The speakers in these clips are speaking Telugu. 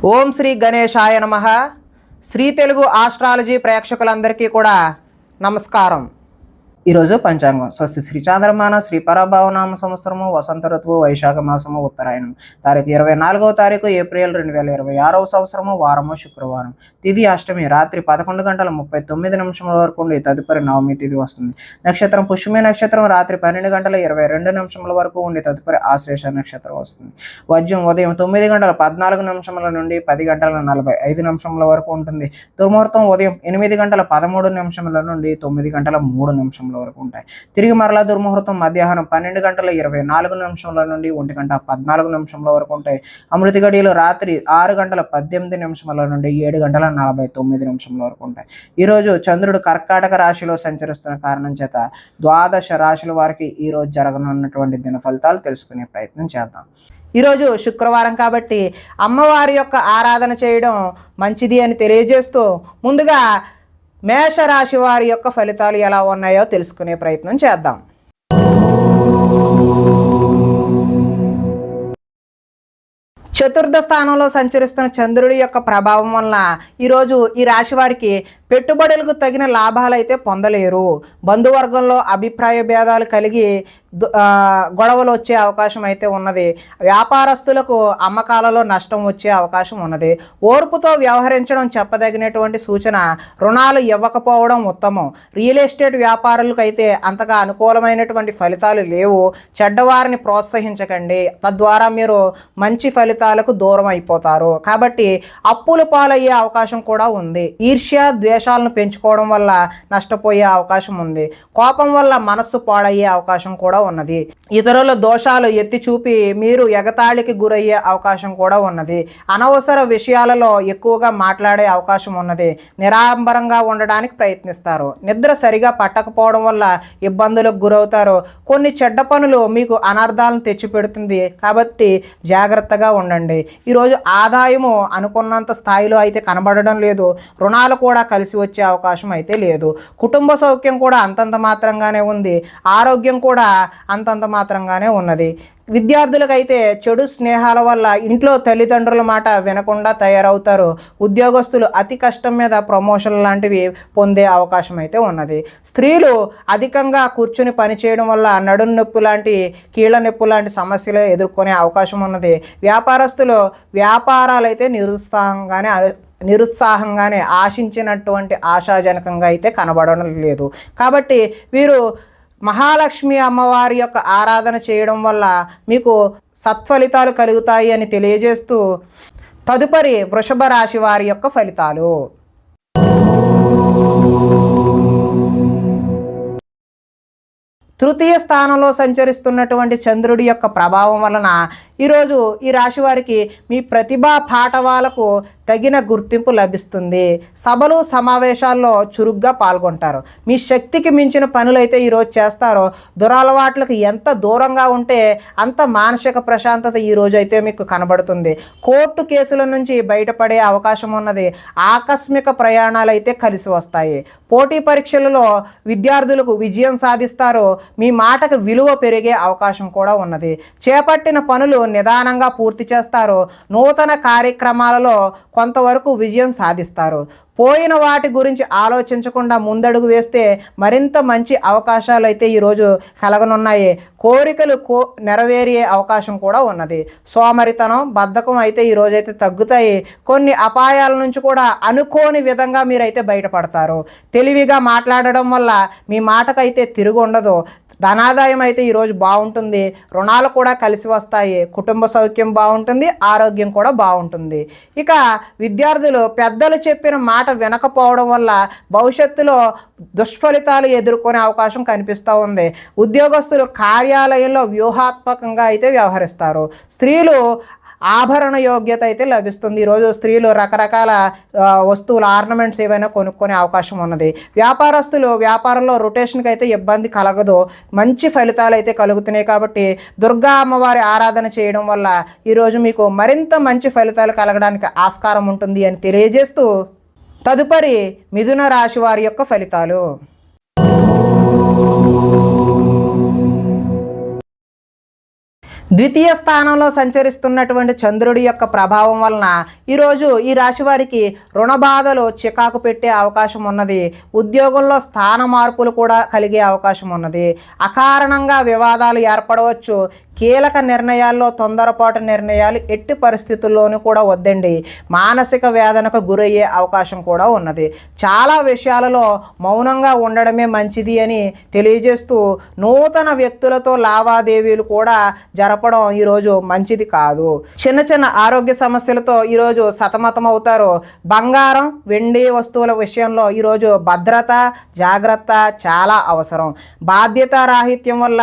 ఓం శ్రీ గణేశాయ నమః. శ్రీ తెలుగు ఆస్ట్రాలజీ ప్రేక్షకులందరికీ కూడా నమస్కారం. ఈరోజు పంచాంగం స్వస్తి శ్రీ చాంద్రమాన శ్రీ పరభావనామ సంవత్సరము వసంత ఋతువు వైశాఖ మాసము ఉత్తరాయణం తారీఖు 24వ తారీఖు ఏప్రిల్ 2026వ సంవత్సరము వారము శుక్రవారం. తిథి అష్టమి రాత్రి 11:39 వరకు ఉండి తదుపరి నవమి తిథి వస్తుంది. నక్షత్రం పుష్యమి నక్షత్రం రాత్రి 12:22 వరకు ఉండి తదుపరి ఆశ్లేష నక్షత్రం వస్తుంది. వజ్యం ఉదయం 9:14 నుండి 10:45 వరకు ఉంటుంది. దుర్ముహూర్తం ఉదయం 8:13 నుండి 9:03 వరకు ఉంటాయి. తిరిగి మరలా దుర్ముహూర్తం మధ్యాహ్నం 12:24 నుండి 1:14 వరకు ఉంటాయి. అమృత గడియలు రాత్రి 6:18 నుండి 7:49 వరకు ఉంటాయి. ఈరోజు చంద్రుడు కర్కాటక రాశిలో సంచరిస్తున్న కారణం చేత ద్వాదశ రాశుల వారికి ఈరోజు జరగనున్నటువంటి దిన ఫలితాలు తెలుసుకునే ప్రయత్నం చేద్దాం. ఈరోజు శుక్రవారం కాబట్టి అమ్మవారి యొక్క ఆరాధన చేయడం మంచిది అని తెలియజేస్తూ ముందుగా మేషరాశి వారి యొక్క ఫలితాలు ఎలా ఉన్నాయో తెలుసుకునే ప్రయత్నం చేద్దాం. చతుర్థ స్థానంలో సంచరిస్తున్న చంద్రుడి యొక్క ప్రభావం వలన ఈరోజు ఈ రాశి వారికి పెట్టుబడులకు తగిన లాభాలు అయితే పొందలేరు. బంధువర్గంలో అభిప్రాయ భేదాలు కలిగి గొడవలు వచ్చే అవకాశం అయితే ఉన్నది. వ్యాపారస్తులకు అమ్మకాలలో నష్టం వచ్చే అవకాశం ఉన్నది. ఓర్పుతో వ్యవహరించడం చెప్పదగినటువంటి సూచన. రుణాలు ఇవ్వకపోవడం ఉత్తమం. రియల్ ఎస్టేట్ వ్యాపారులకు అయితే అంతగా అనుకూలమైనటువంటి ఫలితాలు లేవు. చెడ్డవారిని ప్రోత్సహించకండి, తద్వారా మీరు మంచి ఫలితాలకు దూరం అయిపోతారు. కాబట్టి అప్పుల పాలయ్యే అవకాశం కూడా ఉంది. ఈర్ష్య ద్వేషాలను పెంచుకోవడం వల్ల నష్టపోయే అవకాశం ఉంది. కోపం వల్ల మనస్సు పాడయ్యే అవకాశం కూడా ఉన్నది. ఇతరుల దోషాలు ఎత్తి చూపి మీరు ఎగతాళికి గురయ్యే అవకాశం కూడా ఉన్నది. అనవసర విషయాలలో ఎక్కువగా మాట్లాడే అవకాశం ఉన్నది. నిరాడంబరంగా ఉండడానికి ప్రయత్నిస్తారు. నిద్ర సరిగా పట్టకపోవడం వల్ల ఇబ్బందులకు గురవుతారు. కొన్ని చెడ్డ పనులు మీకు అనర్థాలను తెచ్చిపెడుతుంది కాబట్టి జాగ్రత్తగా ఉండండి. ఈరోజు ఆదాయము అనుకున్నంత స్థాయిలో అయితే కనబడడం లేదు. రుణాలు కూడా కలిసి వచ్చే అవకాశం అయితే లేదు. కుటుంబ సౌఖ్యం కూడా అంతంత మాత్రంగానే ఉంది. ఆరోగ్యం కూడా అంతంత మాత్రంగానే ఉన్నది. విద్యార్థులకైతే చెడు స్నేహాల వల్ల ఇంట్లో తల్లిదండ్రుల మాట వినకుండా తయారవుతారు. ఉద్యోగస్తులు అతి కష్టం మీద ప్రమోషన్ లాంటివి పొందే అవకాశం అయితే ఉన్నది. స్త్రీలు అధికంగా కూర్చుని పనిచేయడం వల్ల నడుం నొప్పి లాంటి కీళ్ళ నొప్పి లాంటి సమస్యలు ఎదుర్కొనే అవకాశం ఉన్నది. వ్యాపారస్తులు వ్యాపారాలు అయితే నిరుత్సాహంగానే ఆశించినటువంటి ఆశాజనకంగా అయితే కనబడడం లేదు. కాబట్టి వీరు మహాలక్ష్మి అమ్మవారి యొక్క ఆరాధన చేయడం వల్ల మీకు సత్ఫలితాలు కలుగుతాయి అని తెలియజేస్తూ తదుపరి వృషభ రాశి వారి యొక్క ఫలితాలు. తృతీయ స్థానంలో సంచరిస్తున్నటువంటి చంద్రుడి యొక్క ప్రభావం వలన ఈరోజు ఈ రాశి వారికి మీ ప్రతిభా పాఠవాలకు తగిన గుర్తింపు లభిస్తుంది. సభలు సమావేశాల్లో చురుగ్గా పాల్గొంటారు. మీ శక్తికి మించిన పనులైతే ఈరోజు చేస్తారో. దురలవాట్లకు ఎంత దూరంగా ఉంటే అంత మానసిక ప్రశాంతత ఈరోజు అయితే మీకు కనబడుతుంది. కోర్టు కేసుల నుంచి బయటపడే అవకాశం ఉన్నది. ఆకస్మిక ప్రయాణాలు అయితే కలిసి వస్తాయి. పోటీ పరీక్షలలో విద్యార్థులకు విజయం సాధిస్తారు. మీ మాటకు విలువ పెరిగే అవకాశం కూడా ఉన్నది. చేపట్టిన పనులు నిదానంగా పూర్తి చేస్తారు. నూతన కార్యక్రమాలలో కొంతవరకు విజయం సాధిస్తారు. పోయిన వాటి గురించి ఆలోచించకుండా ముందడుగు వేస్తే మరింత మంచి అవకాశాలు అయితే ఈరోజు కలగనున్నాయి. కోరికలు నెరవేరే అవకాశం కూడా ఉన్నది. సోమరితనం బద్ధకం అయితే ఈరోజైతే తగ్గుతాయి. కొన్ని అపాయాల నుంచి కూడా అనుకోని విధంగా మీరైతే బయటపడతారు. తెలివిగా మాట్లాడడం వల్ల మీ మాటకైతే తిరుగు ఉండదు. ధనాదాయం అయితే ఈరోజు బాగుంటుంది. రుణాలు కూడా కలిసి వస్తాయి. కుటుంబ సౌఖ్యం బాగుంటుంది. ఆరోగ్యం కూడా బాగుంటుంది. ఇక విద్యార్థులు పెద్దలు చెప్పిన మాట వినకపోవడం వల్ల భవిష్యత్తులో దుష్ఫలితాలు ఎదుర్కొనే అవకాశం కనిపిస్తూ ఉంది. ఉద్యోగస్తులు కార్యాలయంలో వ్యూహాత్మకంగా అయితే వ్యవహరిస్తారు. స్త్రీలు ఆభరణ యోగ్యత అయితే లభిస్తుంది. ఈరోజు స్త్రీలు రకరకాల వస్తువులు ఆర్నమెంట్స్ ఏవైనా కొనుక్కునే అవకాశం ఉన్నది. వ్యాపారస్తులు వ్యాపారంలో రొటేషన్కి అయితే ఇబ్బంది కలగదు. మంచి ఫలితాలు అయితే కలుగుతున్నాయి. కాబట్టి దుర్గా అమ్మవారి ఆరాధన చేయడం వల్ల ఈరోజు మీకు మరింత మంచి ఫలితాలు కలగడానికి ఆస్కారం ఉంటుంది అని తెలియజేస్తూ తదుపరి మిథున రాశి వారి యొక్క ఫలితాలు. ద్వితీయ స్థానంలో సంచరిస్తున్నటువంటి చంద్రుడి యొక్క ప్రభావం వలన ఈరోజు ఈ రాశి వారికి రుణ బాధలు చికాకు పెట్టే అవకాశం ఉన్నది. ఉద్యోగంలో స్థాన మార్పులు కూడా కలిగే అవకాశం ఉన్నది. అకారణంగా వివాదాలు ఏర్పడవచ్చు. కీలక నిర్ణయాల్లో తొందరపాటు నిర్ణయాలు ఎట్టి పరిస్థితుల్లోనూ కూడా వద్దండి. మానసిక వేదనకు గురయ్యే అవకాశం కూడా ఉన్నది. చాలా విషయాలలో మౌనంగా ఉండడమే మంచిది అని తెలియజేస్తూ నూతన వ్యక్తులతో లావాదేవీలు కూడా జరపడం ఈరోజు మంచిది కాదు. చిన్న చిన్న ఆరోగ్య సమస్యలతో ఈరోజు సతమతం అవుతారు. బంగారం వెండి వస్తువుల విషయంలో ఈరోజు భద్రత జాగ్రత్త చాలా అవసరం. బాధ్యతారాహిత్యం వల్ల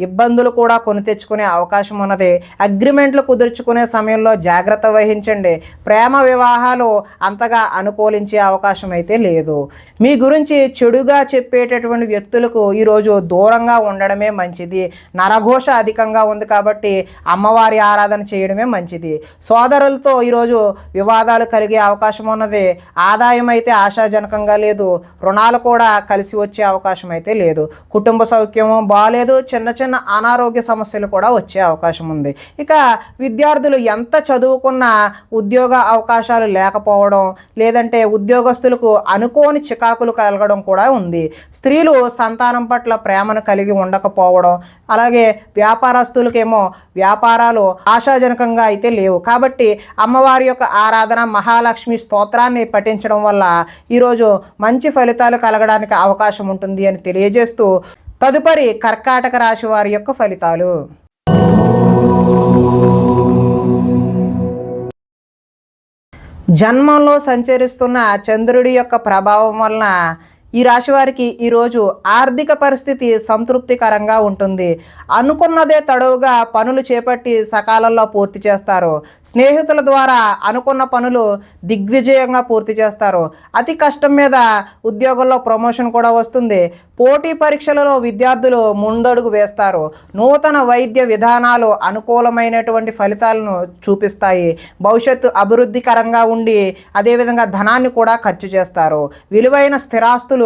ఇబ్బందులు కూడా కొని తెచ్చుకునే అవకాశం ఉన్నది. అగ్రిమెంట్లు కుదుర్చుకునే సమయంలో జాగ్రత్త వహించండి. ప్రేమ వివాహాలు అంతగా అనుకూలించే అవకాశం అయితే లేదు. మీ గురించి చెడుగా చెప్పేటటువంటి వ్యక్తులకు ఈరోజు దూరంగా ఉండడమే మంచిది. నరఘోష అధికంగా ఉంది కాబట్టి అమ్మవారి ఆరాధన చేయడమే మంచిది. సోదరులతో ఈరోజు వివాదాలు కలిగే అవకాశం ఉన్నది. ఆదాయం అయితే ఆశాజనకంగా లేదు. రుణాలు కూడా కలిసి వచ్చే అవకాశం అయితే లేదు. కుటుంబ సౌఖ్యము బాగాలేదు. చిన్న చిన్న అనారోగ్య సమస్యలు కూడా వచ్చే అవకాశం ఉంది. ఇక విద్యార్థులు ఎంత చదువుకున్నా ఉద్యోగ అవకాశాలు లేకపోవడం, లేదంటే ఉద్యోగస్తులకు అనుకోని చికాకులు కలగడం కూడా ఉంది. స్త్రీలు సంతానం పట్ల ప్రేమను కలిగి ఉండకపోవడం, అలాగే వ్యాపారస్తులకేమో వ్యాపారాలు ఆశాజనకంగా అయితే లేవు. కాబట్టి అమ్మవారి యొక్క ఆరాధన మహాలక్ష్మి స్తోత్రాన్ని పఠించడం వల్ల ఈరోజు మంచి ఫలితాలు కలగడానికి అవకాశం ఉంటుంది అని తెలియజేస్తూ తదుపరి కర్కాటక రాశి వారి యొక్క ఫలితాలు. జన్మంలో సంచరిస్తున్న చంద్రుడి యొక్క ప్రభావం వలన ఈ రాశి వారికి ఈరోజు ఆర్థిక పరిస్థితి సంతృప్తికరంగా ఉంటుంది. అనుకున్నదే తడవుగా పనులు చేపట్టి సకాలంలో పూర్తి చేస్తారు. స్నేహితుల ద్వారా అనుకున్న పనులు దిగ్విజయంగా పూర్తి చేస్తారు. అతి కష్టం మీద ఉద్యోగంలో ప్రమోషన్ కూడా వస్తుంది. పోటీ పరీక్షలలో విద్యార్థులు ముందడుగు వేస్తారు. నూతన వైద్య విధానాలు అనుకూలమైనటువంటి ఫలితాలను చూపిస్తాయి. భవిష్యత్తు అభివృద్ధికరంగా ఉండి అదేవిధంగా ధనాన్ని కూడా ఖర్చు చేస్తారు. విలువైన స్థిరాస్తులు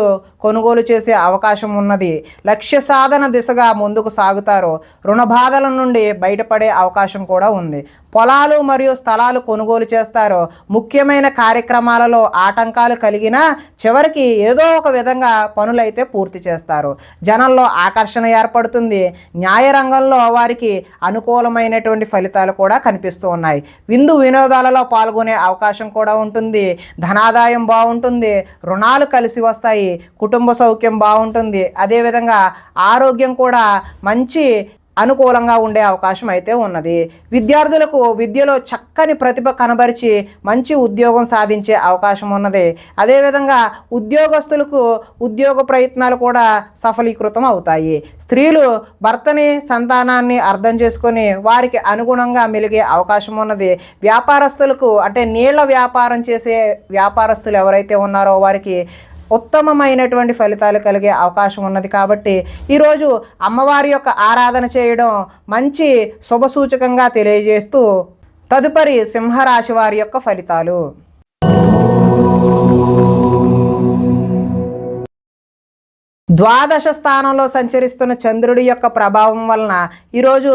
కొనుగోలు చేసే అవకాశం ఉన్నది. లక్ష్య సాధన దిశగా ముందుకు సాగుతారు. రుణ బాధల నుండి బయటపడే అవకాశం కూడా ఉంది. పొలాలు మరియు స్థలాలు కొనుగోలు చేస్తారు. ముఖ్యమైన కార్యక్రమాలలో ఆటంకాలు కలిగినా చివరికి ఏదో ఒక విధంగా పనులైతే పూర్తి చేస్తారు. జనంలో ఆకర్షణ ఏర్పడుతుంది. న్యాయ రంగంలో వారికి అనుకూలమైనటువంటి ఫలితాలు కూడా కనిపిస్తూ ఉన్నాయి. విందు వినోదాలలో పాల్గొనే అవకాశం కూడా ఉంటుంది. ధనాదాయం బాగుంటుంది. రుణాలు కలిసి వస్తాయి. కుటుంబ సౌఖ్యం బాగుంటుంది. అదేవిధంగా ఆరోగ్యం కూడా మంచి అనుకూలంగా ఉండే అవకాశం అయితే ఉన్నది. విద్యార్థులకు విద్యలో చక్కని ప్రతిభ కనబరిచి మంచి ఉద్యోగం సాధించే అవకాశం ఉన్నది. అదేవిధంగా ఉద్యోగస్తులకు ఉద్యోగ ప్రయత్నాలు కూడా సఫలీకృతం అవుతాయి. స్త్రీలు భర్తని సంతానాన్ని అర్థం చేసుకొని వారికి అనుగుణంగా మెలిగే అవకాశం ఉన్నది. వ్యాపారస్తులకు అంటే నీళ్ల వ్యాపారం చేసే వ్యాపారస్తులు ఎవరైతే ఉన్నారో వారికి ఉత్తమమైనటువంటి ఫలితాలు కలిగే అవకాశం ఉన్నది. కాబట్టి ఈరోజు అమ్మవారి యొక్క ఆరాధన చేయడం మంచి శుభసూచకంగా తెలియజేస్తూ తదుపరి సింహరాశి వారి యొక్క ఫలితాలు. ద్వాదశ స్థానంలో సంచరిస్తున్న చంద్రుడి యొక్క ప్రభావం వలన ఈరోజు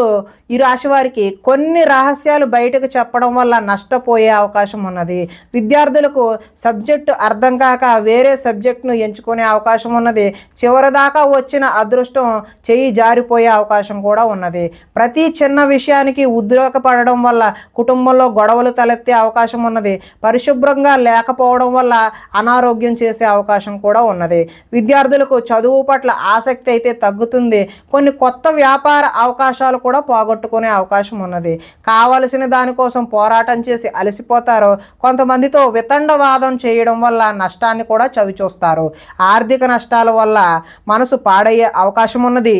ఈ రాశి వారికి కొన్ని రహస్యాలు బయటకు చెప్పడం వల్ల నష్టపోయే అవకాశం ఉన్నది. విద్యార్థులకు సబ్జెక్టు అర్థం కాక వేరే సబ్జెక్టును ఎంచుకునే అవకాశం ఉన్నది. చివరిదాకా వచ్చిన అదృష్టం చెయ్యి జారిపోయే అవకాశం కూడా ఉన్నది. ప్రతి చిన్న విషయానికి ఉద్రేకపడడం వల్ల కుటుంబంలో గొడవలు తలెత్తే అవకాశం ఉన్నది. పరిశుభ్రంగా లేకపోవడం వల్ల అనారోగ్యం చేసే అవకాశం కూడా ఉన్నది. విద్యార్థులకు చదువు పట్ల ఆసక్తి అయితే తగ్గుతుంది. కొన్ని కొత్త వ్యాపార అవకాశాలు కూడా పోగొట్టుకునే అవకాశం ఉన్నది. కావలసిన దానికోసం పోరాటం చేసి అలసిపోతారు. కొంతమందితో వితండవాదం చేయడం వల్ల నష్టాన్ని కూడా చవిచూస్తారు. ఆర్థిక నష్టాల వల్ల మనసు పాడయ్యే అవకాశం ఉన్నది.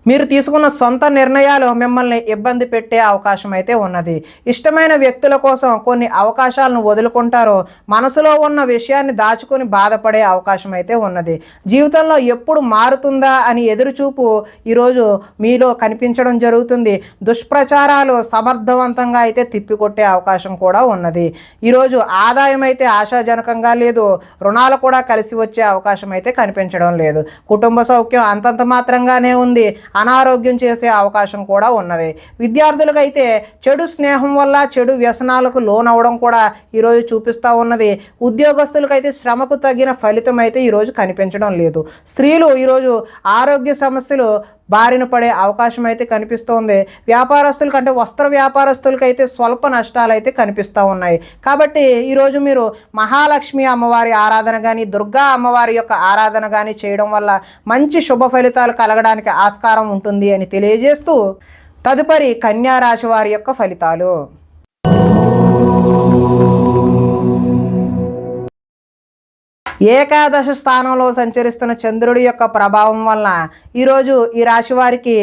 మీరు తీసుకున్న సొంత నిర్ణయాలు మిమ్మల్ని ఇబ్బంది పెట్టే అవకాశం అయితే ఉన్నది. ఇష్టమైన వ్యక్తుల కోసం కొన్ని అవకాశాలను వదులుకుంటారు. మనసులో ఉన్న విషయాన్ని దాచుకొని బాధపడే అవకాశం అయితే ఉన్నది. జీవితంలో ఎప్పుడు మారుతుందా అని ఎదురుచూపు ఈరోజు మీలో కనిపించడం జరుగుతుంది. దుష్ప్రచారాలు సమర్థవంతంగా అయితే తిప్పికొట్టే అవకాశం కూడా ఉన్నది. ఈరోజు ఆదాయం అయితే ఆశాజనకంగా లేదు. రుణాలు కూడా కలిసి వచ్చే అవకాశం అయితే కనిపించడం లేదు. కుటుంబ సౌఖ్యం అంతంత మాత్రంగానే ఉంది. అనారోగ్యం చేసే అవకాశం కూడా ఉన్నది. విద్యార్థులకైతే చెడు స్నేహం వల్ల చెడు వ్యసనాలకు లోనవడం కూడా ఈరోజు చూపిస్తూ ఉన్నది. ఉద్యోగస్తులకైతే శ్రమకు తగిన ఫలితం అయితే ఈరోజు కనిపించడం లేదు. స్త్రీలు ఈరోజు ఆరోగ్య సమస్యలు బారిన పడే అవకాశం అయితే కనిపిస్తోంది. వ్యాపారస్తుల కంటే వస్త్ర వ్యాపారస్తులకైతే స్వల్ప నష్టాలు అయితే కనిపిస్తూ ఉన్నాయి. కాబట్టి ఈరోజు మీరు మహాలక్ష్మి అమ్మవారి ఆరాధన కానీ దుర్గా అమ్మవారి యొక్క ఆరాధన కానీ చేయడం వల్ల మంచి శుభ ఫలితాలు కలగడానికి ఆస్కారం ఉంటుంది అని తెలియజేస్తూ తదుపరి కన్యా రాశి వారి యొక్క ఫలితాలు. ఏకాదశ స్థానంలో సంచరిస్తున్న చంద్రుడి యొక్క ప్రభావం వలన ఈరోజు ఈ రాశి వారికి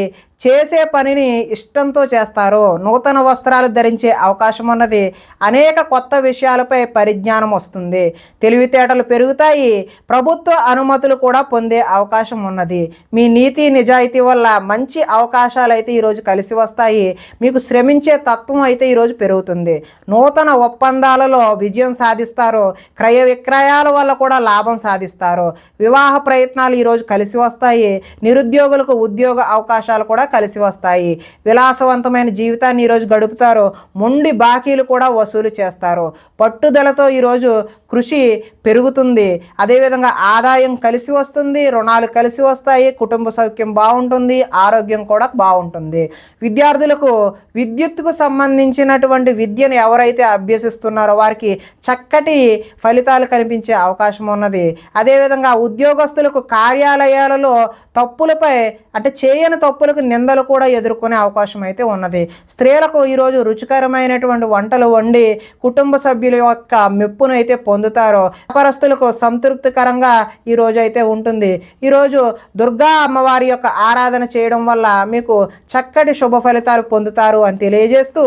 చేసే పనిని ఇష్టంతో చేస్తారు. నూతన వస్త్రాలు ధరించే అవకాశం ఉన్నది. అనేక కొత్త విషయాలపై పరిజ్ఞానం వస్తుంది. తెలివితేటలు పెరుగుతాయి. ప్రభుత్వ అనుమతులు కూడా పొందే అవకాశం ఉన్నది. మీ నీతి నిజాయితీ వల్ల మంచి అవకాశాలు అయితే ఈరోజు కలిసి వస్తాయి. మీకు శ్రమించే తత్వం అయితే ఈరోజు పెరుగుతుంది. నూతన ఒప్పందాలలో విజయం సాధిస్తారు. క్రయ విక్రయాల వల్ల కూడా లాభం సాధిస్తారు. వివాహ ప్రయత్నాలు ఈరోజు కలిసి వస్తాయి. నిరుద్యోగులకు ఉద్యోగ అవకాశాలు కూడా కలిసి వస్తాయి. విలాసవంతమైన జీవితాన్ని ఈరోజు గడుపుతారు. మొండి బాకీలు కూడా వసూలు చేస్తారు. పట్టుదలతో ఈరోజు కృషి పెరుగుతుంది. అదేవిధంగా ఆదాయం కలిసి వస్తుంది. రుణాలు కలిసి వస్తాయి. కుటుంబ సౌఖ్యం బాగుంటుంది. ఆరోగ్యం కూడా బాగుంటుంది. విద్యార్థులకు విద్యుత్తుకు సంబంధించినటువంటి విద్యను ఎవరైతే అభ్యసిస్తున్నారో వారికి చక్కటి ఫలితాలు కనిపించే అవకాశం ఉన్నది. అదేవిధంగా ఉద్యోగస్తులకు కార్యాలయాలలో తప్పులపై అంటే చేయని తప్పులకు నిందలు కూడా ఎదుర్కొనే అవకాశం అయితే ఉన్నది. స్త్రీలకు ఈరోజు రుచికరమైనటువంటి వంటలు వండి కుటుంబ సభ్యుల యొక్క మెప్పును అయితే పొందుతారో. వ్యాపారస్తులకు సంతృప్తికరంగా ఈరోజు అయితే ఉంటుంది. ఈరోజు దుర్గా అమ్మవారి యొక్క ఆరాధన చేయడం వల్ల మీకు చక్కటి శుభ ఫలితాలు పొందుతారు అని తెలియజేస్తూ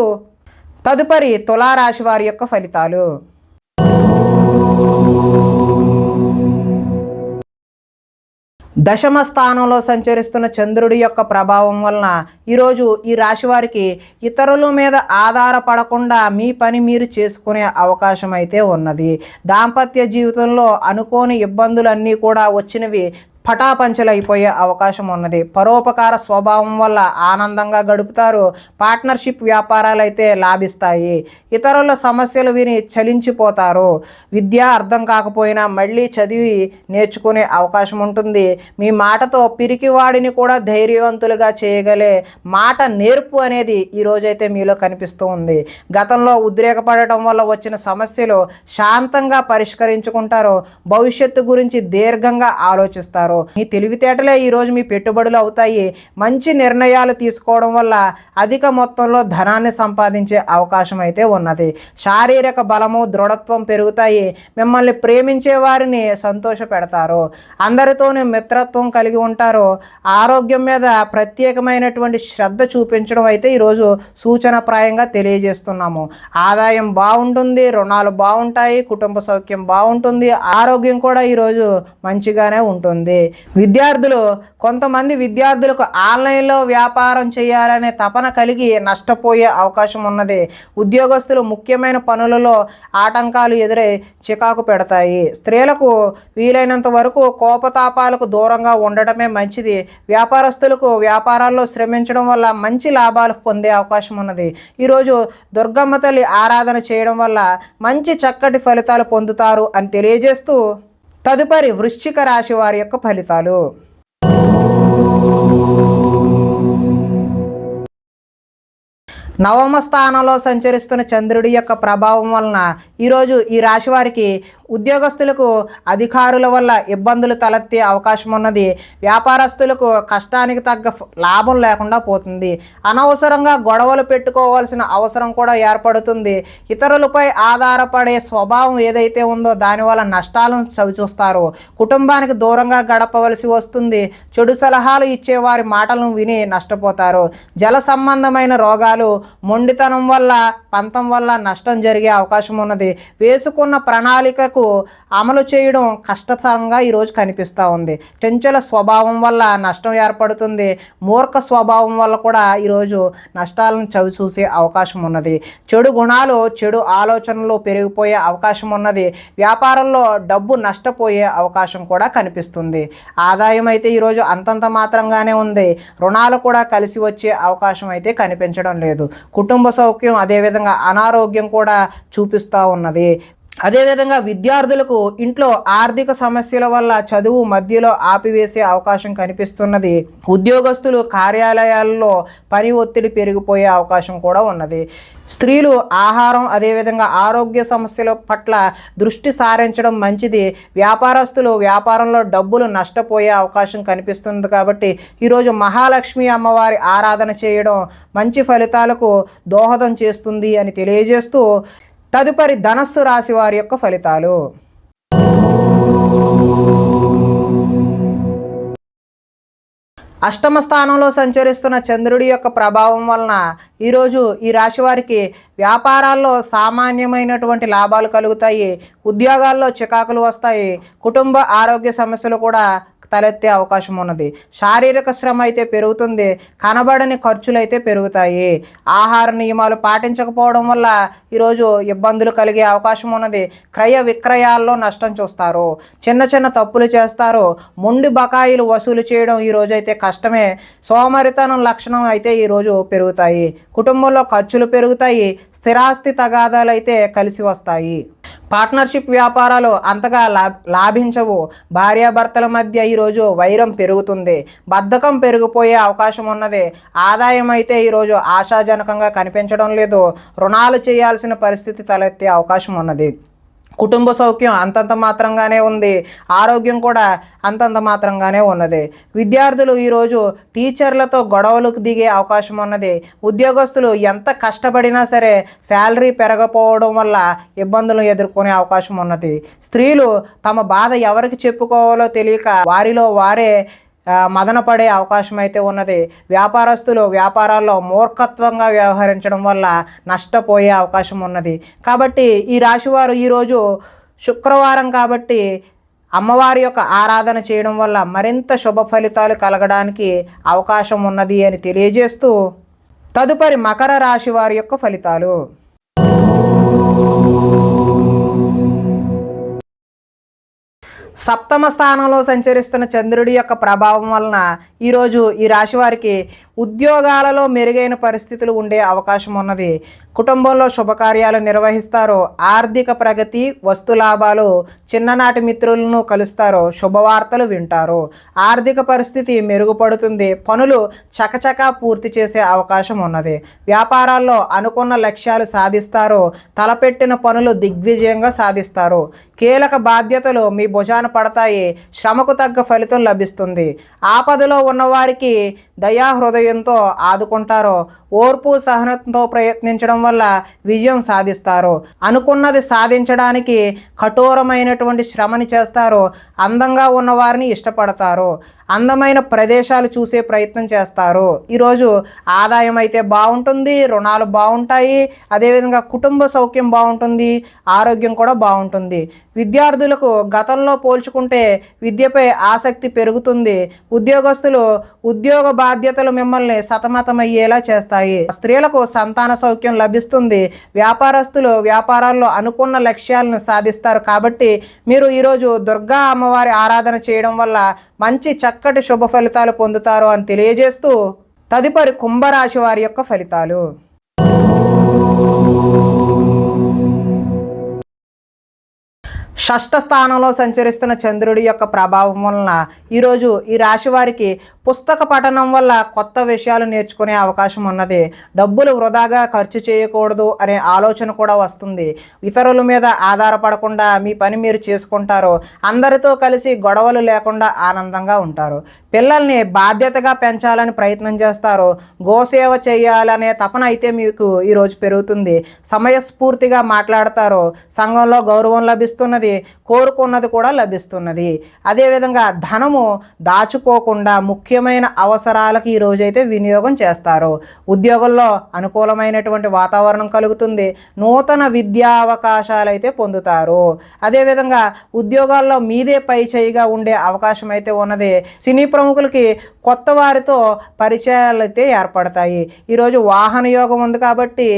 తదుపరి తులారాశి వారి యొక్క ఫలితాలు. దశమ స్థానంలో సంచరిస్తున్న చంద్రుడి యొక్క ప్రభావం వలన ఈరోజు ఈ రాశి వారికి ఇతరుల మీద ఆధారపడకుండా మీ పని మీరు చేసుకునే అవకాశం అయితే ఉన్నది. దాంపత్య జీవితంలో అనుకోని ఇబ్బందులన్నీ కూడా వచ్చినవి పటాపంచలైపోయే అవకాశం ఉన్నది. పరోపకార స్వభావం వల్ల ఆనందంగా గడుపుతారు. పార్ట్నర్షిప్ వ్యాపారాలు అయితే లాభిస్తాయి. ఇతరుల సమస్యలు విని చలించిపోతారు. విద్య అర్థం కాకపోయినా మళ్ళీ చదివి నేర్చుకునే అవకాశం ఉంటుంది. మీ మాటతో పిరికివాడిని కూడా ధైర్యవంతులుగా చేయగలే మాట నేర్పు అనేది ఈరోజైతే మీలో కనిపిస్తూ ఉంది. గతంలో ఉద్రేకపడటం వల్ల వచ్చిన సమస్యలు శాంతంగా పరిష్కరించుకుంటారు. భవిష్యత్తు గురించి దీర్ఘంగా ఆలోచిస్తారు. మీ తెలివితేటలే ఈరోజు మీ పెట్టుబడులు అవుతాయి. మంచి నిర్ణయాలు తీసుకోవడం వల్ల అధిక మొత్తంలో ధనాన్ని సంపాదించే అవకాశం అయితే ఉన్నది. శారీరక బలము దృఢత్వం పెరుగుతాయి. మిమ్మల్ని ప్రేమించే వారిని సంతోష పెడతారు. అందరితోనే మిత్రత్వం కలిగి ఉంటారు. ఆరోగ్యం మీద ప్రత్యేకమైనటువంటి శ్రద్ధ చూపించడం అయితే ఈరోజు సూచనప్రాయంగా తెలియజేస్తున్నాము. ఆదాయం బాగుంటుంది. రుణాలు బాగుంటాయి. కుటుంబ సౌఖ్యం బాగుంటుంది. ఆరోగ్యం కూడా ఈరోజు మంచిగానే ఉంటుంది. కొంతమంది విద్యార్థులకు ఆన్లైన్లో వ్యాపారం చేయాలనే తపన కలిగి నష్టపోయే అవకాశం ఉన్నది. ఉద్యోగస్తులు ముఖ్యమైన పనులలో ఆటంకాలు ఎదురై చికాకు పెడతాయి. స్త్రీలకు వీలైనంత వరకు కోపతాపాలకు దూరంగా ఉండటమే మంచిది. వ్యాపారస్తులకు వ్యాపారాల్లో శ్రమించడం వల్ల మంచి లాభాలు పొందే అవకాశం ఉన్నది. ఈరోజు దుర్గమ్మ తల్లి ఆరాధన చేయడం వల్ల మంచి చక్కటి ఫలితాలు పొందుతారు అని తెలియజేస్తూ తదుపరి వృశ్చిక రాశి వారి యొక్క ఫలితాలు. నవమ స్థానంలో సంచరిస్తున్న చంద్రుడి యొక్క ప్రభావం వలన ఈరోజు ఈ రాశి వారికి ఉద్యోగస్తులకు అధికారుల వల్ల ఇబ్బందులు తలెత్తే అవకాశం ఉన్నది. వ్యాపారస్తులకు కష్టానికి తగ్గ లాభం లేకుండా పోతుంది. అనవసరంగా గొడవలు పెట్టుకోవాల్సిన అవసరం కూడా ఏర్పడుతుంది. ఇతరులపై ఆధారపడే స్వభావం ఏదైతే ఉందో దానివల్ల నష్టాలను చవిచూస్తారు. కుటుంబానికి దూరంగా గడపవలసి వస్తుంది. చెడు సలహాలు ఇచ్చేవారి మాటలను విని నష్టపోతారు. జల సంబంధమైన రోగాలు మొండితనం వల్ల పంతం వల్ల నష్టం జరిగే అవకాశం ఉన్నది. వేసుకున్న ప్రణాళికకు వరకు అమలు చేయడం కష్టతరంగా ఈరోజు కనిపిస్తూ ఉంది. చంచల స్వభావం వల్ల నష్టం ఏర్పడుతుంది. మూర్ఖ స్వభావం వల్ల కూడా ఈరోజు నష్టాలను చవి చూసే అవకాశం ఉన్నది. చెడు గుణాలు, చెడు ఆలోచనలు పెరిగిపోయే అవకాశం ఉన్నది. వ్యాపారంలో డబ్బు నష్టపోయే అవకాశం కూడా కనిపిస్తుంది. ఆదాయం అయితే ఈరోజు అంతంత మాత్రంగానే ఉంది. రుణాలు కూడా కలిసి వచ్చే అవకాశం అయితే కనిపించడం లేదు. కుటుంబ సౌఖ్యం, అదేవిధంగా అనారోగ్యం కూడా చూపిస్తూ ఉన్నది. అదేవిధంగా విద్యార్థులకు ఇంట్లో ఆర్థిక సమస్యల వల్ల చదువు మధ్యలో ఆపివేసే అవకాశం కనిపిస్తున్నది. ఉద్యోగస్తులు కార్యాలయాల్లో పని ఒత్తిడి పెరిగిపోయే అవకాశం కూడా ఉన్నది. స్త్రీలు ఆహారం, అదేవిధంగా ఆరోగ్య సమస్యల పట్ల దృష్టి సారించడం మంచిది. వ్యాపారస్తులు వ్యాపారంలో డబ్బులు నష్టపోయే అవకాశం కనిపిస్తుంది. కాబట్టి ఈరోజు మహాలక్ష్మి అమ్మవారి ఆరాధన చేయడం మంచి ఫలితాలకు దోహదం చేస్తుంది అని తెలియజేస్తూ, తదుపరి ధనస్సు రాశి వారి యొక్క ఫలితాలు. అష్టమ స్థానంలో సంచరిస్తున్న చంద్రుడి యొక్క ప్రభావం వలన ఈరోజు ఈ రాశి వారికి వ్యాపారాల్లో సామాన్యమైనటువంటి లాభాలు కలుగుతాయి. ఉద్యోగాల్లో చికాకులు వస్తాయి. కుటుంబ ఆరోగ్య సమస్యలు కూడా తలెత్తే అవకాశం ఉన్నది. శారీరక శ్రమ అయితే పెరుగుతుంది. కనబడని ఖర్చులు అయితే పెరుగుతాయి. ఆహార నియమాలు పాటించకపోవడం వల్ల ఈరోజు ఇబ్బందులు కలిగే అవకాశం ఉన్నది. క్రయ విక్రయాల్లో నష్టం చూస్తారు. చిన్న చిన్న తప్పులు చేస్తారు. మొండి బకాయిలు వసూలు చేయడం ఈరోజు అయితే కష్టమే. సోమరితనం లక్షణం అయితే ఈరోజు పెరుగుతాయి. కుటుంబంలో ఖర్చులు పెరుగుతాయి. స్థిరాస్తి తగాదాలు అయితే కలిసి వస్తాయి. పార్ట్నర్షిప్ వ్యాపారాలు అంతగా లాభించవు. భార్యాభర్తల మధ్య ఈరోజు వైరం పెరుగుతుంది. బద్ధకం పెరిగిపోయే అవకాశం ఉన్నది. ఆదాయం అయితే ఈరోజు ఆశాజనకంగా కనిపించడం లేదు. రుణాలు చేయాల్సిన పరిస్థితి తలెత్తే అవకాశం ఉన్నది. కుటుంబ సౌఖ్యం అంతంత మాత్రంగానే ఉంది. ఆరోగ్యం కూడా అంతంత మాత్రంగానే ఉన్నది. విద్యార్థులు ఈరోజు టీచర్లతో గొడవలకు దిగే అవకాశం ఉన్నది. ఉద్యోగస్తులు ఎంత కష్టపడినా సరే శాలరీ పెరగకపోవడం వల్ల ఇబ్బందులు ఎదుర్కొనే అవకాశం ఉన్నది. స్త్రీలు తమ బాధ ఎవరికి చెప్పుకోవాలో తెలియక వారిలో వారే మదన పడే అవకాశం అయితే ఉన్నది. వ్యాపారస్తులు వ్యాపారాల్లో మూర్ఖత్వంగా వ్యవహరించడం వల్ల నష్టపోయే అవకాశం ఉన్నది. కాబట్టి ఈ రాశివారు ఈరోజు శుక్రవారం కాబట్టి అమ్మవారి యొక్క ఆరాధన చేయడం వల్ల మరింత శుభ ఫలితాలు కలగడానికి అవకాశం ఉన్నది అని తెలియజేస్తూ, తదుపరి మకర రాశి వారి యొక్క ఫలితాలు. సప్తమ స్థానంలో సంచరిస్తున్న చంద్రుడి యొక్క ప్రభావం వలన ఈరోజు ఈ రాశి వారికి ఉద్యోగాలలో మెరుగైన పరిస్థితులు ఉండే అవకాశం ఉన్నది. కుటుంబంలో శుభకార్యాలు నిర్వహిస్తారు. ఆర్థిక ప్రగతి, వస్తు లాభాలు, చిన్ననాటి మిత్రులను కలుస్తారు. శుభవార్తలు వింటారు. ఆర్థిక పరిస్థితి మెరుగుపడుతుంది. పనులు చకచకా పూర్తి చేసే అవకాశం ఉన్నది. వ్యాపారాల్లో అనుకున్న లక్ష్యాలు సాధిస్తారు. తలపెట్టిన పనులు దిగ్విజయంగా సాధిస్తారు. కీలక బాధ్యతలు మీ భుజాన పడతాయి. శ్రమకు తగ్గ ఫలితం లభిస్తుంది. ఆపదలో ఉన్నవారికి దయాహృదయంతో ఆదుకుంటారు. ఓర్పు సహనంతో ప్రయత్నించడం వల్ల విజయం సాధిస్తారు. అనుకున్నది సాధించడానికి కఠోరమైనటువంటి శ్రమని చేస్తారు. అందంగా ఉన్నవారిని ఇష్టపడతారు. అందమైన ప్రదేశాలు చూసే ప్రయత్నం చేస్తారు. ఈరోజు ఆదాయం అయితే బాగుంటుంది. రుణాలు బాగుంటాయి. అదేవిధంగా కుటుంబ సౌఖ్యం బాగుంటుంది. ఆరోగ్యం కూడా బాగుంటుంది. విద్యార్థులకు గతంలో పోల్చుకుంటే విద్యపై ఆసక్తి పెరుగుతుంది. ఉద్యోగస్తులు ఉద్యోగ బాధ్యతలు మిమ్మల్ని సతమతమయ్యేలా చేస్తాయి. స్త్రీలకు సంతాన సౌఖ్యం లభిస్తుంది. వ్యాపారస్తులు వ్యాపారాల్లో అనుకున్న లక్ష్యాలను సాధిస్తారు. కాబట్టి మీరు ఈరోజు దుర్గా అమ్మవారి ఆరాధన చేయడం వల్ల మంచి చక్కటి శుభ ఫలితాలు పొందుతారు అని తెలియజేస్తూ, తదుపరి కుంభరాశి వారి యొక్క ఫలితాలు. షష్ఠ స్థానంలో సంచరిస్తున్న చంద్రుడి యొక్క ప్రభావం వలన ఈరోజు ఈ రాశి వారికి పుస్తక పఠనం వల్ల కొత్త విషయాలు నేర్చుకునే అవకాశం ఉన్నది. డబ్బులు వృధాగా ఖర్చు చేయకూడదు అనే ఆలోచన కూడా వస్తుంది. ఇతరుల మీద ఆధారపడకుండా మీ పని మీరు చేసుకుంటారు. అందరితో కలిసి గొడవలు లేకుండా ఆనందంగా ఉంటారు. పిల్లల్ని బాధ్యతగా పెంచాలని ప్రయత్నం చేస్తారు. గోసేవ చేయాలనే తపన అయితే మీకు ఈరోజు పెరుగుతుంది. సమయస్ఫూర్తిగా మాట్లాడతారు. సంఘంలో గౌరవం లభిస్తున్నది, కోరుకున్నది కూడా లభిస్తున్నది. అదేవిధంగా ధనము దాచుకోకుండా ముఖ్యమైన అవసరాలకు ఈరోజైతే వినియోగం చేస్తారు. ఉద్యోగంలో అనుకూలమైనటువంటి వాతావరణం కలుగుతుంది. నూతన విద్యా అవకాశాలు అయితే పొందుతారు. అదేవిధంగా ఉద్యోగాల్లో మీదే పై చేయిగా ఉండే అవకాశం అయితే ఉన్నది. సినీ ప్రముఖులకి కొత్త వారితో పరిచయాలు అయితే ఏర్పడతాయి. ఈరోజు వాహన యోగం ఉంది కాబట్టి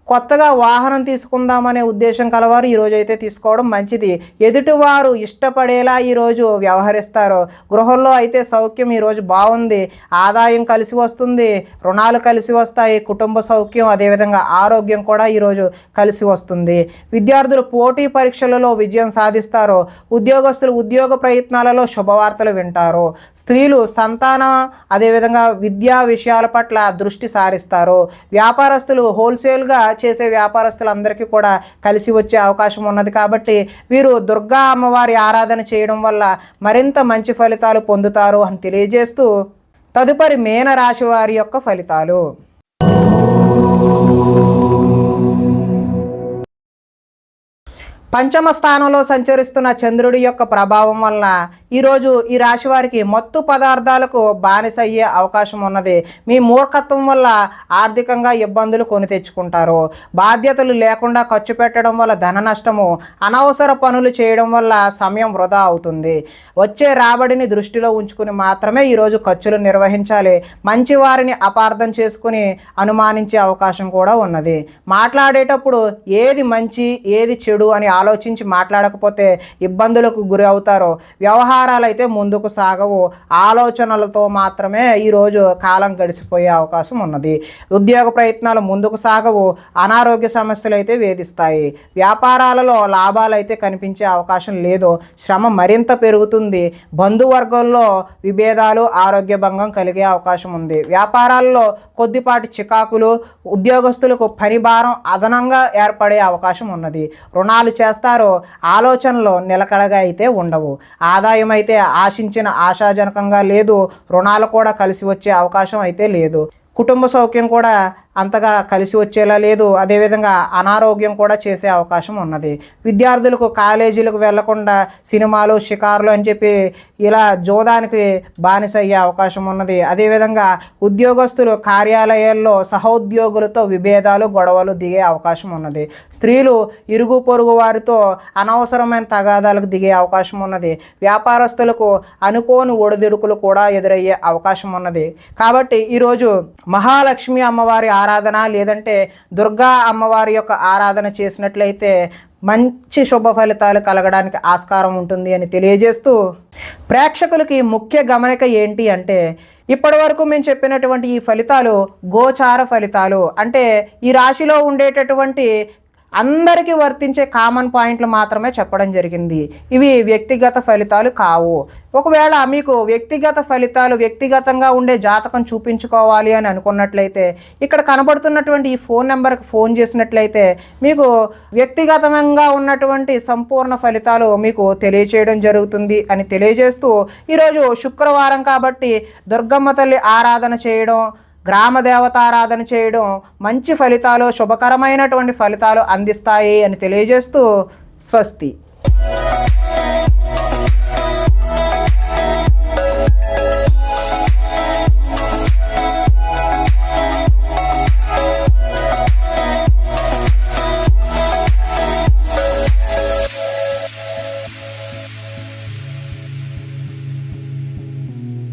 కొత్తగా వాహనం తీసుకుందామనే ఉద్దేశం కలవారు ఈరోజు అయితే తీసుకోవడం మంచిది. ఎదుటివారు ఇష్టపడేలా ఈరోజు వ్యవహరిస్తారు. గృహంలో అయితే సౌఖ్యం ఈరోజు బాగుంది. ఆదాయం కలిసి వస్తుంది, రుణాలు కలిసి వస్తాయి, కుటుంబ సౌఖ్యం అదేవిధంగా ఆరోగ్యం కూడా ఈరోజు కలిసి వస్తుంది. విద్యార్థులు పోటీ పరీక్షలలో విజయం సాధిస్తారు. ఉద్యోగస్తులు ఉద్యోగ ప్రయత్నాలలో శుభవార్తలు వింటారు. స్త్రీలు సంతానం అదేవిధంగా విద్యా విషయాల పట్ల దృష్టి సారిస్తారు. వ్యాపారస్తులు హోల్సేల్గా చేసే వ్యాపారస్తులందరికీ కూడా కలిసి వచ్చే అవకాశం ఉన్నది కాబట్టి వీరు దుర్గా అమ్మవారి ఆరాధన చేయడం వల్ల మరింత మంచి ఫలితాలు పొందుతారు అని తెలియజేస్తూ తదుపరి మీనరాశి వారి యొక్క ఫలితాలు. పంచమ స్థానంలో సంచరిస్తున్న చంద్రుడి యొక్క ప్రభావం వలన ఈరోజు ఈ రాశి వారికి మత్తు పదార్థాలకు బానిస అయ్యే అవకాశం ఉన్నది. మీ మూర్ఖత్వం వల్ల ఆర్థికంగా ఇబ్బందులు కొని తెచ్చుకుంటారు. బాధ్యతలు లేకుండా ఖర్చు పెట్టడం వల్ల ధన నష్టము, అనవసర పనులు చేయడం వల్ల సమయం వృధా అవుతుంది. వచ్చే రాబడిని దృష్టిలో ఉంచుకుని మాత్రమే ఈరోజు ఖర్చులు నిర్వహించాలి. మంచి వారిని అపార్థం చేసుకుని అనుమానించే అవకాశం కూడా ఉన్నది. మాట్లాడేటప్పుడు ఏది మంచి ఏది చెడు అని ఆలోచించి మాట్లాడకపోతే ఇబ్బందులకు గురి అవుతారు. వ్యవహారాలు అయితే ముందుకు సాగవు. ఆలోచనలతో మాత్రమే ఈరోజు కాలం గడిచిపోయే అవకాశం ఉన్నది. ఉద్యోగ ప్రయత్నాలు ముందుకు సాగవు. అనారోగ్య సమస్యలు అయితే వేధిస్తాయి. వ్యాపారాలలో లాభాలు అయితే కనిపించే అవకాశం లేదు. శ్రమ మరింత పెరుగుతుంది. బంధువర్గంలో విభేదాలు, ఆరోగ్య భంగం కలిగే అవకాశం ఉంది. వ్యాపారాల్లో కొద్దిపాటి చికాకులు, ఉద్యోగస్తులకు పని భారం అదనంగా ఏర్పడే అవకాశం ఉన్నది. రుణాలు చేస్తారో ఆలోచనలు నిలకడగా అయితే ఉండవు. ఆదాయం అయితే ఆశించిన ఆశాజనకంగా లేదు. రుణాలు కూడా కలిసి వచ్చే అవకాశం అయితే లేదు. కుటుంబ సౌఖ్యం కూడా అంతగా కలిసి వచ్చేలా లేదు. అదేవిధంగా అనారోగ్యం కూడా చేసే అవకాశం ఉన్నది. విద్యార్థులకు కాలేజీలకు వెళ్లకుండా సినిమాలు, షికారులు అని చెప్పి ఇలా జోదానికి బానిస అయ్యే అవకాశం ఉన్నది. అదేవిధంగా ఉద్యోగస్తులు కార్యాలయాల్లో సహోద్యోగులతో విభేదాలు, గొడవలు దిగే అవకాశం ఉన్నది. స్త్రీలు ఇరుగు పొరుగు వారితో అనవసరమైన తగాదాలకు దిగే అవకాశం ఉన్నది. వ్యాపారస్తులకు అనుకోని ఒడిదుడుకులు కూడా ఎదురయ్యే అవకాశం ఉన్నది. కాబట్టి ఈరోజు మహాలక్ష్మి అమ్మవారి ఆరాధన లేదంటే దుర్గా అమ్మవారి యొక్క ఆరాధన చేసినట్లయితే మంచి శుభ ఫలితాలు కలగడానికి ఆస్కారం ఉంటుంది అని తెలియజేస్తూ ప్రేక్షకులకి ముఖ్య గమనిక ఏంటి అంటే ఇప్పటి వరకు మేము చెప్పినటువంటి ఈ ఫలితాలు గోచార ఫలితాలు. అంటే ఈ రాశిలో ఉండేటటువంటి అందరికీ వర్తించే కామన్ పాయింట్లు మాత్రమే చెప్పడం జరిగింది. ఇవి వ్యక్తిగత ఫలితాలు కావు. ఒకవేళ మీకు వ్యక్తిగత ఫలితాలు, వ్యక్తిగతంగా ఉండే జాతకం చూపించుకోవాలి అని అనుకున్నట్లయితే ఇక్కడ కనబడుతున్నటువంటి ఈ ఫోన్ నెంబర్కి ఫోన్ చేసినట్లయితే మీకు వ్యక్తిగతంగా ఉన్నటువంటి సంపూర్ణ ఫలితాలు మీకు తెలియచేయడం జరుగుతుంది అని తెలియజేస్తూ ఈరోజు శుక్రవారం కాబట్టి దుర్గమ్మ తల్లి ఆరాధన చేయడం, గ్రామ దేవతారాధన చేయడం మంచి ఫలితాలు, శుభకరమైనటువంటి ఫలితాలు అందిస్తాయి అని తెలియజేస్తూ స్వస్తి.